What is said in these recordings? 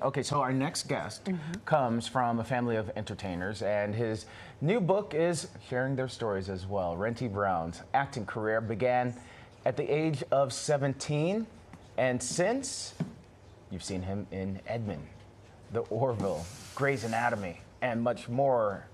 Okay, so our next guest comes from a family of entertainers, and his new book is sharing their stories as well. Wren T. Brown's acting career began at the age of 17, and since, you've seen him in Edmund, The Orville, Grey's Anatomy, and much more.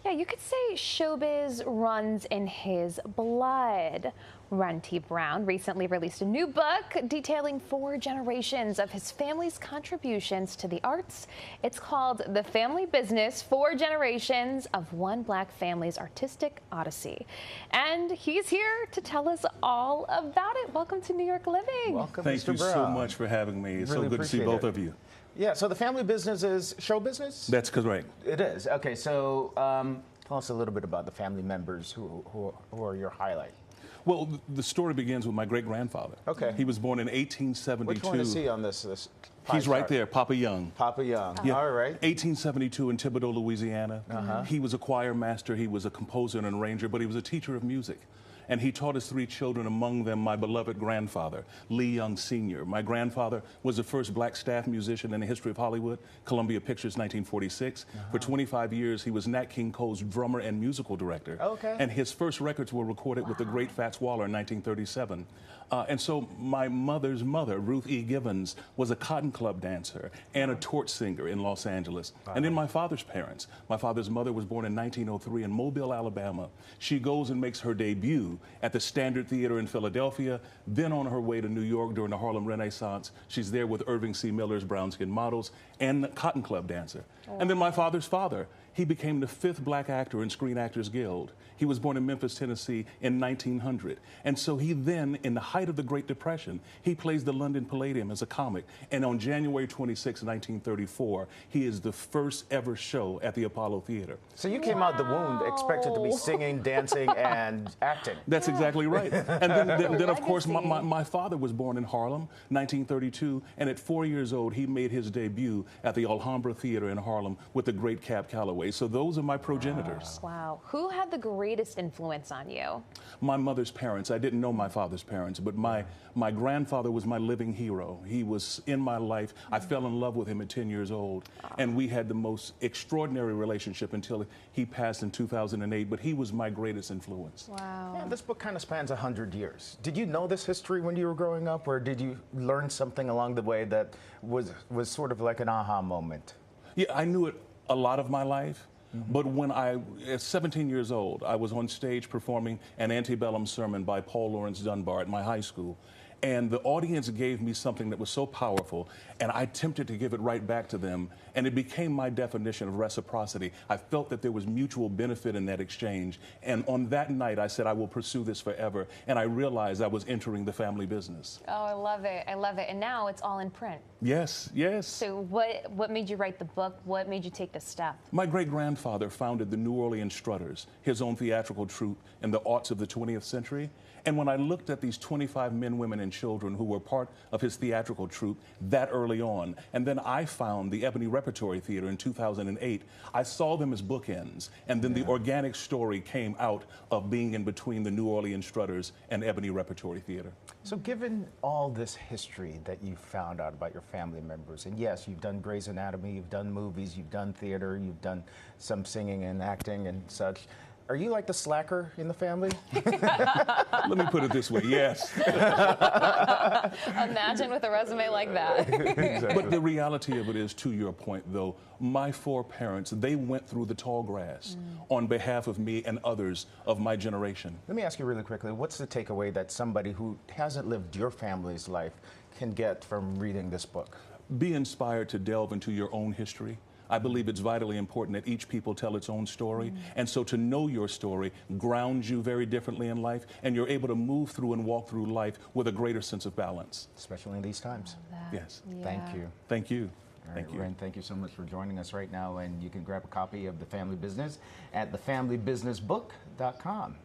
Yeah, you could say showbiz runs in his blood. Wren T. Brown recently released a new book detailing 4 generations of his family's contributions to the arts. It's called The Family Business: 4 Generations of One Black Family's Artistic Odyssey. And he's here to tell us all about it. Welcome to New York Living. Welcome, Thank Mr. you Brown. so much for having me. It's Really so good to see appreciate both it. of you. Yeah, so the family business is show business? That's correct. It is. Okay, so tell us a little bit about the family members who are your highlight. Well, the story begins with my great-grandfather. Okay. He was born in 1872. Which one is he on this pie He's right chart? there, Papa Young. Papa Young. Yeah. All right. 1872 in Thibodaux, Louisiana. He was a choir master, he was a composer and an arranger, but he was a teacher of music. And he taught his 3 children, among them my beloved grandfather, Lee Young Sr. My grandfather was the first black staff musician in the history of Hollywood, Columbia Pictures, 1946. For 25 years, he was Nat King Cole's drummer and musical director. Okay. And his first records were recorded with the great Fats Waller in 1937. And so my mother's mother, Ruth E. Givens, was a cotton club dancer and a torch singer in Los Angeles. And then my father's parents. My father's mother was born in 1903 in Mobile, Alabama. She goes and makes her debut at the Standard Theater in Philadelphia, then on her way to New York during the Harlem Renaissance. She's there with Irving C. Miller's Brown Skin Models and the Cotton Club dancer. And then my father's father, he became the 5th black actor in Screen Actors Guild. He was born in Memphis, Tennessee in 1900. And so he then, in the height of the Great Depression, he plays the London Palladium as a comic. And on January 26, 1934, he is the first ever show at the Apollo Theater. So you came out the womb expected to be singing, dancing, and acting. That's exactly right. And then of course, my father was born in Harlem, 1932, and at 4 years old, he made his debut at the Alhambra Theater in Harlem with the great Cab Calloway. So those are my progenitors. Wow. Who had the greatest influence on you? My mother's parents. I didn't know my father's parents, but my grandfather was my living hero. He was in my life. I fell in love with him at 10 years old, and we had the most extraordinary relationship until he passed in 2008, but he was my greatest influence. Wow. Yeah, this book kind of spans 100 years. Did you know this history when you were growing up, or did you learn something along the way that was sort of like an aha moment? Yeah, I knew it a lot of my life. But when at 17 years old, I was on stage performing an antebellum sermon by Paul Laurence Dunbar at my high school. And the audience gave me something that was so powerful, and I attempted to give it right back to them, and it became my definition of reciprocity. I felt that there was mutual benefit in that exchange, and on that night I said, I will pursue this forever, and I realized I was entering the family business. Oh, I love it. I love it. And now it's all in print. Yes, yes. So what made you write the book? What made you take this step? My great-grandfather founded the New Orleans Strutters, his own theatrical troupe in the aughts of the 20th century. And when I looked at these 25 men, women, and children who were part of his theatrical troupe that early on, and then I found the Ebony Repertory Theater in 2008, I saw them as bookends. And then the organic story came out of being in between the New Orleans Strutters and Ebony Repertory Theater. So given all this history that you found out about your family members, and yes, you've done Grey's Anatomy, you've done movies, you've done theater, you've done some singing and acting and such, are you like the slacker in the family? Let me put it this way, yes. Imagine with a resume like that. Exactly. But the reality of it is, to your point, though, my 4 parents, they went through the tall grass on behalf of me and others of my generation. Let me ask you really quickly, what's the takeaway that somebody who hasn't lived your family's life can get from reading this book? Be inspired to delve into your own history. I believe it's vitally important that each people tell its own story. And so to know your story grounds you very differently in life, and you're able to move through and walk through life with a greater sense of balance. Especially in these times. Yes. Yeah. Thank you. Thank you. All Thank right, you. Wren, thank you so much for joining us right now, and you can grab a copy of The Family Business at thefamilybusinessbook.com.